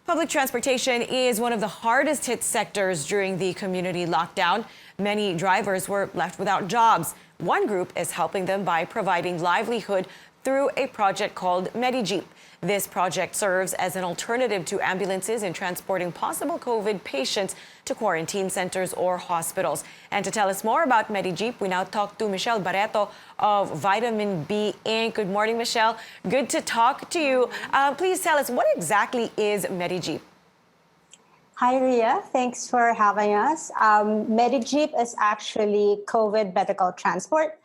Public transportation is one of the hardest hit sectors during the community lockdown. Many drivers were left without jobs. One group is helping them by providing livelihood through a project called Medidyip. This project serves as an alternative to ambulances in transporting possible COVID patients to quarantine centers or hospitals. And to tell us more about Medidyip, we now talk to Michelle Barreto of Vitamin B Inc. Good morning, Michelle. Good to talk to you. Please tell us, what exactly is Medidyip? Hi, Ria. Thanks for having us. Medidyip is actually COVID medical transport.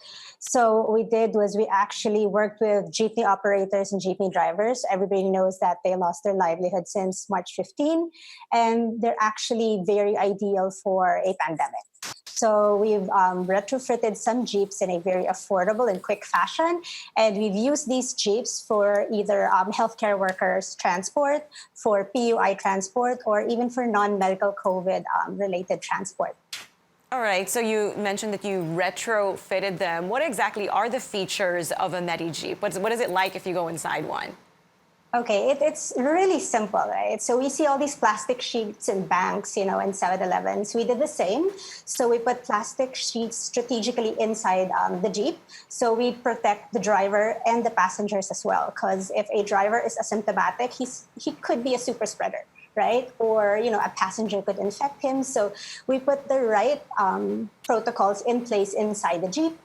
So what we did was we actually worked with jeepney operators and jeepney drivers. Everybody knows that they lost their livelihood since March 15, and they're actually very ideal for a pandemic. So we've retrofitted some Jeeps in a very affordable and quick fashion. And we've used these Jeeps for either healthcare workers transport, for PUI transport, or even for non-medical COVID related transport. All right, so you mentioned that you retrofitted them. What exactly are the features of a Medidyip? What is it like if you go inside one? Okay, it's really simple, right? So we see all these plastic sheets in banks, in 7-Elevens. We did the same. So we put plastic sheets strategically inside the Jeep. So we protect the driver and the passengers as well. Because if a driver is asymptomatic, he could be a super spreader, right? Or, a passenger could infect him. So we put the right protocols in place inside the Jeep.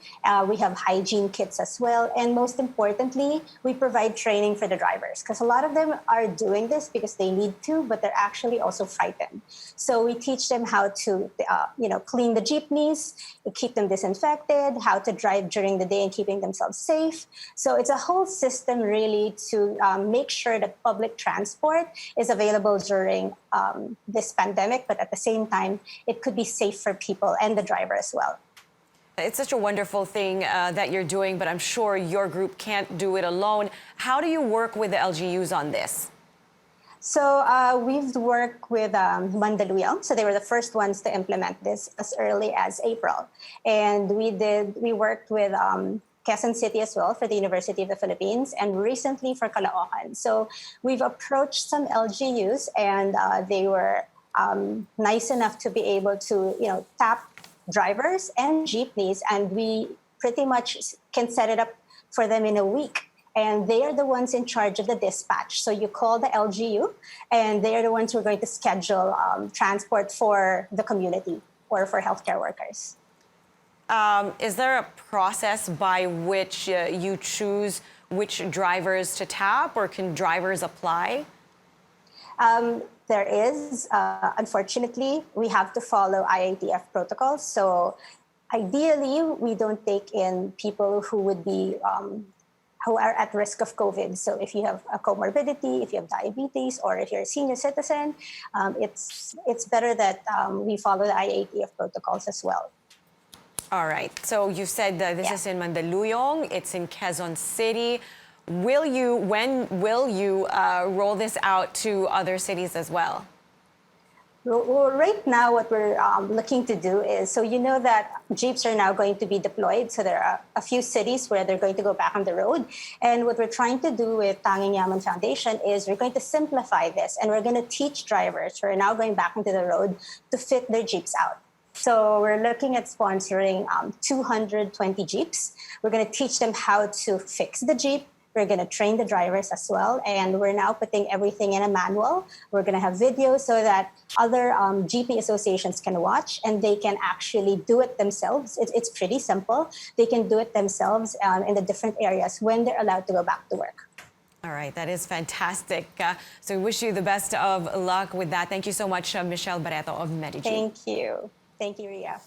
We have hygiene kits as well. And most importantly, we provide training for the drivers, because a lot of them are doing this because they need to, but they're actually also frightened. So we teach them how to, clean the jeepneys, keep them disinfected, how to drive during the day and keeping themselves safe. So it's a whole system really to make sure that public transport is available during this pandemic, but at the same time, it could be safe for people and the driver as well. It's such a wonderful thing that you're doing, but I'm sure your group can't do it alone. How do you work with the LGUs on this? So we've worked with Mandaluyong. So they were the first ones to implement this as early as April. And we worked with Quezon City as well for the University of the Philippines, and recently for Caloocan. So we've approached some LGUs, and they were nice enough to be able to, tap drivers and jeepneys, and we pretty much can set it up for them in a week. And they are the ones in charge of the dispatch. So you call the LGU, and they are the ones who are going to schedule transport for the community or for healthcare workers. Is there a process by which you choose which drivers to tap, or can drivers apply? There is. Unfortunately, we have to follow IATF protocols. So ideally, we don't take in people who would be who are at risk of COVID. So if you have a comorbidity, if you have diabetes, or if you're a senior citizen, it's better that we follow the IATF protocols as well. All right. So you said that this is in Mandaluyong. It's in Quezon City. When will you roll this out to other cities as well? Well, right now, what we're looking to do is, so you know that Jeeps are now going to be deployed. So there are a few cities where they're going to go back on the road. And what we're trying to do with Tanging Yaman Foundation is we're going to simplify this, and we're going to teach drivers who are now going back onto the road to fit their Jeeps out. So we're looking at sponsoring 220 Jeeps. We're going to teach them how to fix the Jeep. We're going to train the drivers as well. And we're now putting everything in a manual. We're going to have videos so that other GP associations can watch, and they can actually do it themselves. It's pretty simple. They can do it themselves in the different areas when they're allowed to go back to work. All right, that is fantastic. So we wish you the best of luck with that. Thank you so much, Michelle Barreto of Medidyip. Thank you. Thank you, Ria.